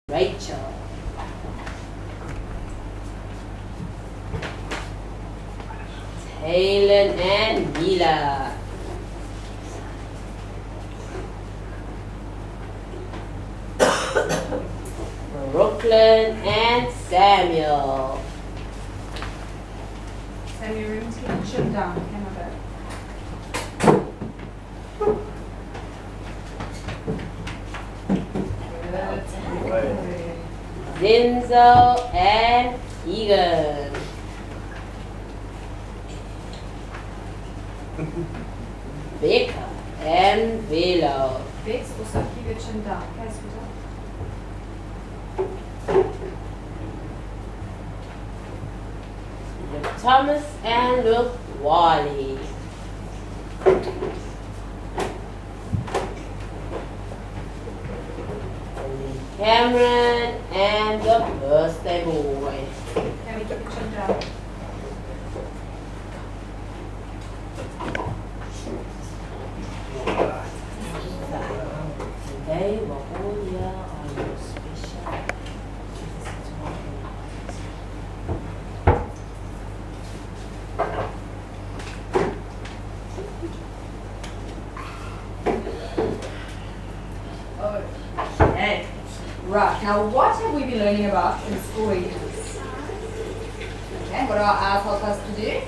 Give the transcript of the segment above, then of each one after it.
Rachel. Helen and Mila. Brooklyn and Samuel. Samuel, room to get shut down. Come on back. Denzel and Egan. Becca and Velo. Bex, also keep your chin down. Okay, sweetheart? Luke Thomas and Luke Wally. Cameron and the birthday boy. Can we keep your chin down? They were all here on your special. Okay. Right, now what have we been learning about in school readings? Okay, what do our eyes help us to do?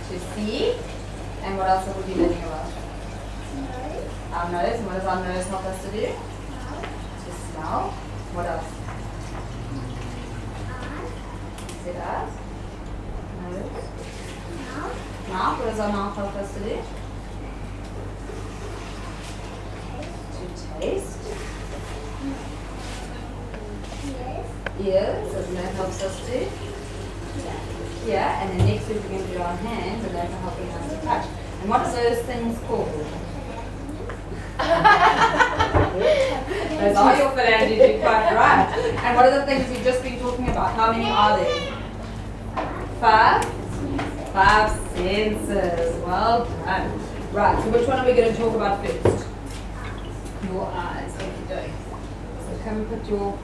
To see. And what else have we been learning about? Our nose. And what does our nose help us to do? To smell. What else? Is it us? Nose. Mouth. What does our mouth help us to do? To taste. Ears, and that helps us to yeah, and then next week we're going to do our hands, and those are helping us to touch. And what are those things called? Those are your phalanges, you're quite right. And what are the things you've just been talking about? How many are there? 5? 5 senses. Well done. Right, so which one are we going to talk about first? Your eyes. What are you doing? So come and put your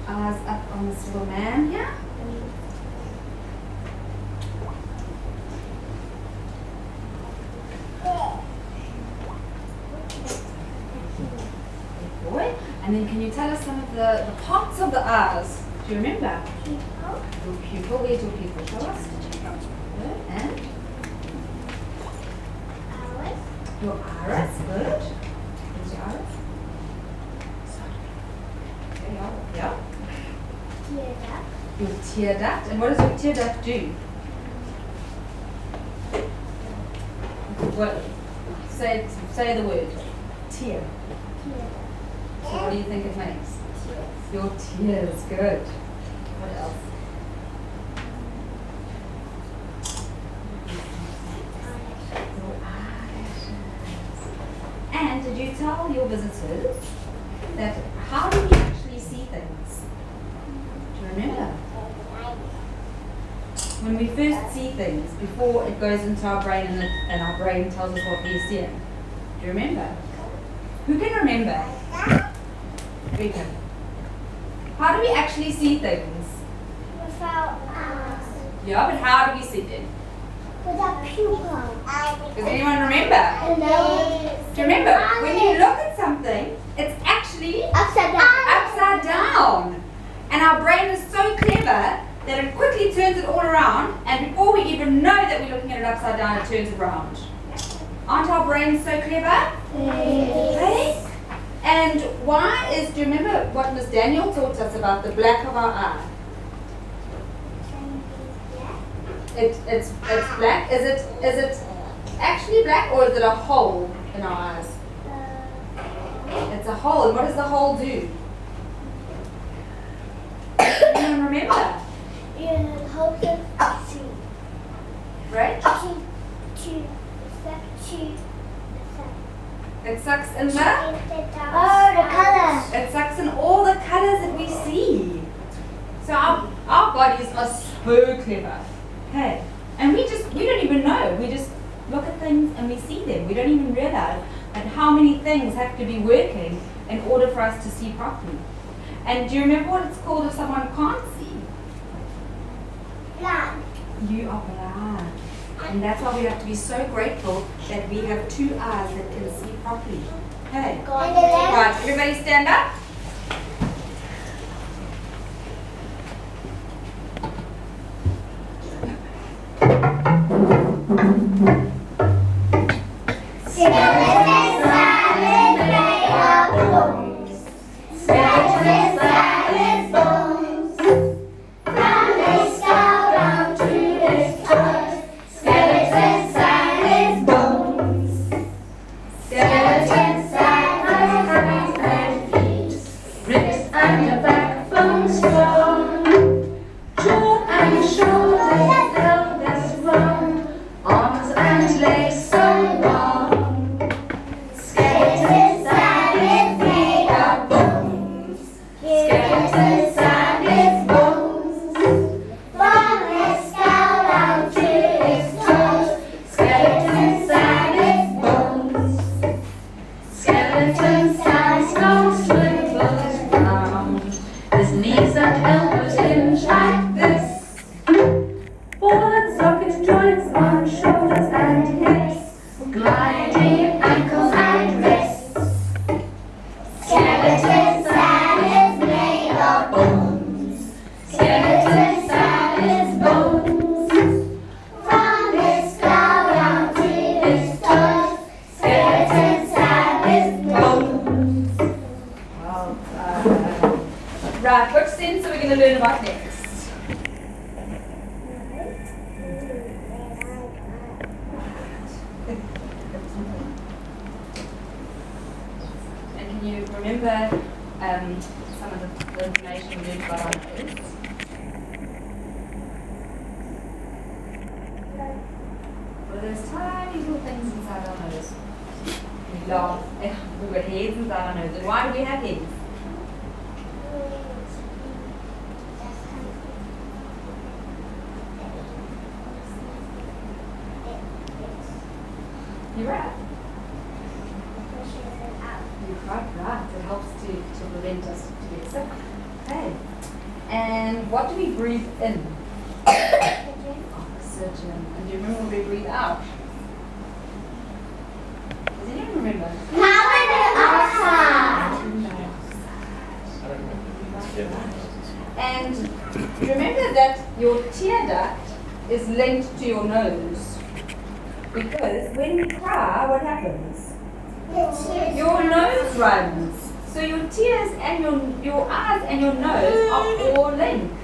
eyes up on this little man here. Good boy. And then can you tell us some of the parts of the eyes? Do you remember? Your pupil. Where's your pupil? Show us. Good. And? Your iris. Good. Where's your iris? Yeah. Your tear duct. And what does your tear duct do? What? Say the word. Tear. So what do you think it makes? Your tears. Good. What else? Your eyelashes. And did you tell your visitors that how do we actually see things? Do you remember? When we first see things, before it goes into our brain and our brain tells us what we're seeing. Do you remember? Who can remember? We can. How do we actually see things? Without eyes. Yeah, but how do we see them? With a pupil. Does anyone remember? No. Do you remember? When you look at something, it's actually Upside down. upside down. And our brain is so clever that it quickly turns it all around, and before we even know that we're looking at it upside down, it turns it around. Aren't our brains so clever? Okay. And why is, do you remember what Miss Daniel taught us about the black of our eye? It's black. Is it actually black, or is it a hole in our eyes? It's a hole. And what does the hole do? Anyone remember? You hope to see. Right? To It sucks in the oh, the colors. It sucks in all the colors that we see. So our bodies are so clever. Okay. And we don't even know. We just look at things and we see them. We don't even realize that how many things have to be working in order for us to see properly. And do you remember what it's called if someone can't see? Blind. You are blind. And that's why we have to be so grateful that we have 2 eyes that can see properly. Okay. And the left. Right, everybody stand up. Skeleton silent made of bones. Skeleton silent bones. From his skull down to his toes. Skeleton silent bones. Skeleton silent hands and feet. Ribs and the backbone strong. Jaw and shoulders held as one. Arms and legs so long. Skeleton silent made of bones. Skeleton silent bones. From his skull down to his toes. Skeleton silent bones. Skeleton silent bones swivels round. His knees and elbows hinge like this. Ball and socket joints on shoulders and hips. Gliding ankles and wrists. Skeleton silent made of bones. Skeleton silent bones. From his skull down to his toes. Skeleton silent bones. Well done. Right, which sense are we going to learn about next? And can you remember some of the information we learned about our nose? Well, there's tiny little things inside our nose. We laugh. We've got heads inside our nose. And why do we have heads? You're right. You're quite right. It helps to prevent us to get sick. Okay. And what do we breathe in? Oxygen. And do you remember what we breathe out? Does anyone remember? Carbon dioxide. And remember that your tear duct is linked to your nose. Because when you cry, what happens? Your nose runs. So your tears and your eyes and your nose are all linked.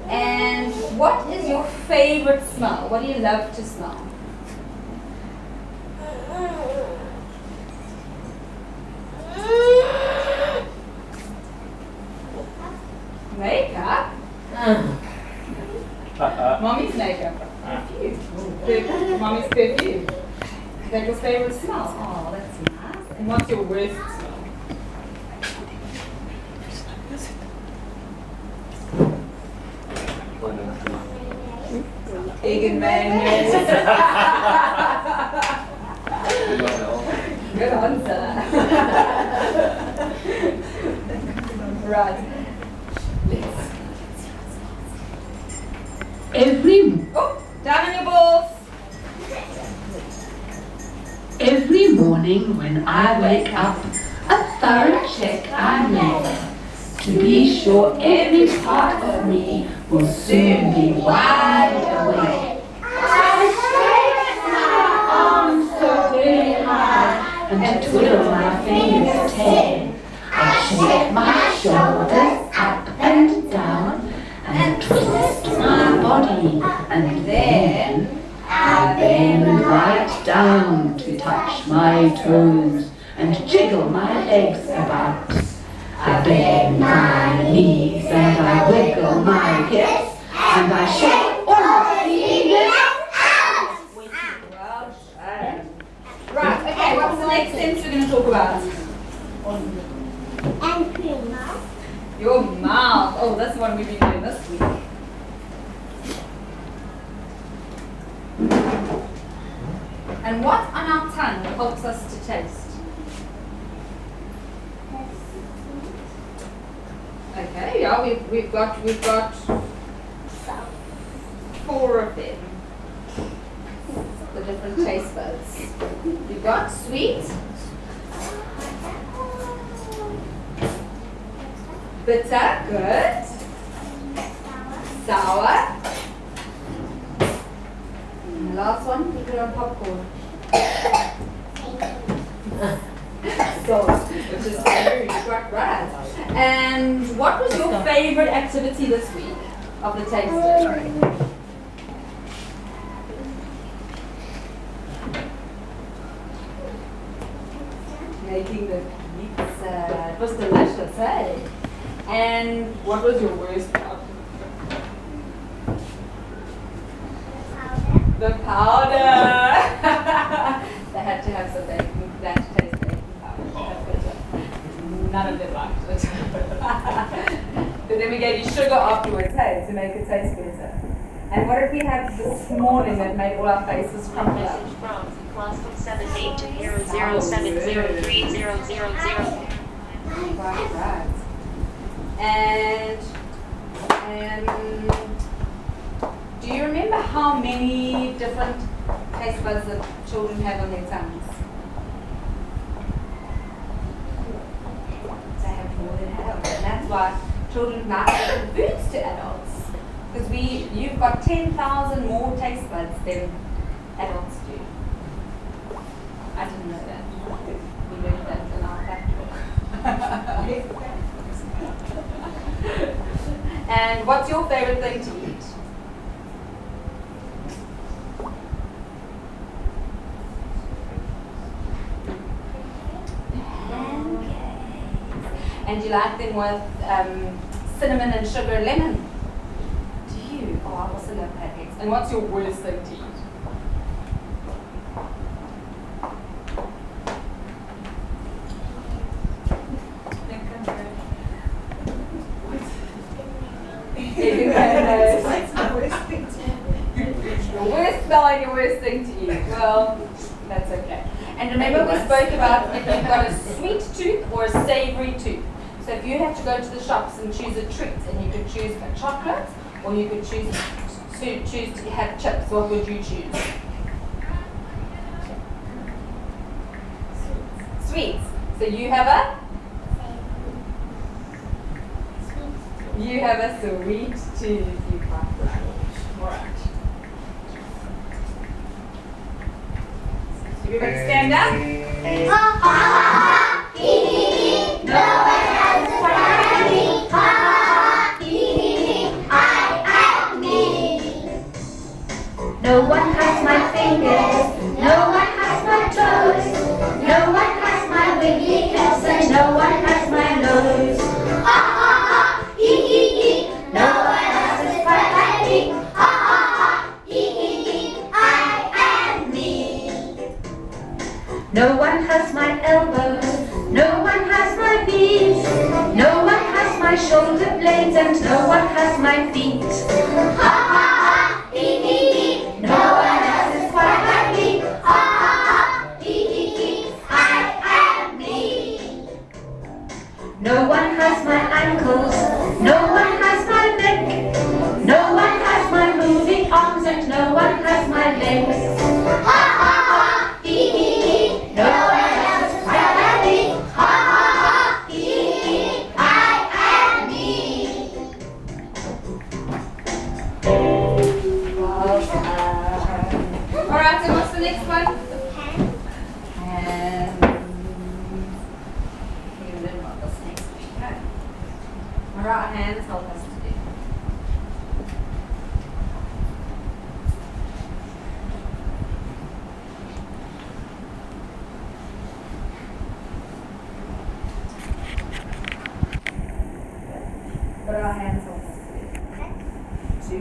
And what is your favorite smell? What do you love to smell? Makeup? Mommy's makeup. Perfume. Mommy's perfume. Is that your favorite smell? Oh, that's nice. And what's your worst smell? Egg and mayonnaise. Good answer. Right. Down on your balls. Every morning when I wake up, a thorough check I make to be sure every part of me will soon be wide awake. I stretch my arms so very high and twiddle my fingers 10. I shake my shoulders up and down and twist my body, and then I bend right down to touch my toes and jiggle my legs about. I bend my knees and I wiggle my hips and I shake all my fingers out. Well done. Right, okay, what's the next sense we're going to talk about? And cream. Your mouth. Oh, that's what we've been doing this week. And what on our tongue helps us to taste? Okay, yeah, we've got 4 of them. The different taste buds. You've got sweet, bitter, good, sour, and the last one, put it on popcorn. Salt, which is very right. And what was your favorite activity this week of the tasting? Making the pizza. It was delicious, hey? And what was your worst part? The powder. They had to have some baking, they had to taste baking powder. None of them liked it. But then we gave you sugar afterwards, hey, to make it taste better. And what did we have this morning that made all our faces crumple up? Message from +17200703000. Right. And do you remember how many different taste buds that children have on their tongues? They have more than adults, and that's why children like different foods to adults. Because you've got 10,000 more taste buds than adults do. I didn't know that. We learned that in our fact book. And what's your favorite thing to eat? And you like them with cinnamon and sugar and lemon? Do you? Oh, I also love pancakes. And what's your worst thing to eat? Eating mayonnaise. Your worst smell and your worst thing to eat. Well, that's okay. And remember we spoke about if you've got a sweet tooth or a savory tooth. So if you have to go to the shops and choose a treat, and you could choose a chocolate or you could choose to have chips, what would you choose? Sweets. So you have a sweet tooth, you can't right. Alright. Everybody stand up. Ha ha ha, hee hee hee. No one has a family. Ha ha ha, hee hee hee. I am me. No one has my fingers. No one has my toes. No one has my wiggly hips, and no one has my nose. Ha ha ha, hee hee hee. No one else is quite like me. Ha ha ha, hee hee hee. I am me. No one has my elbows, no one has my knees, no one has my shoulder blades, and no one has my feet. Ha ha ha, hee hee hee, no one else is quite like me. Ha ha ha, hee hee hee, I am me. No one has my ankles, no one has my neck, no one has my moving arms, and no one has my legs. Ha ha ha, hee hee hee, no one else is quite like me. Ha ha ha, hee hee hee, I am me. Well done. Alright, so what's the next one? Hands. You learn what this next week. Okay. Alright, hands help us to do. What are our hands help us to do?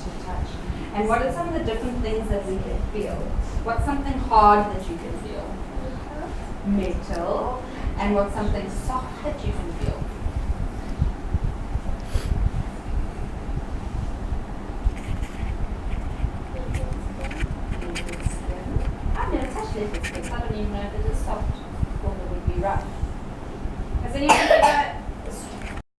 To touch. And what are some of the different things that we can feel? What's something hard that you can feel? Metal. And what's something soft that you can feel?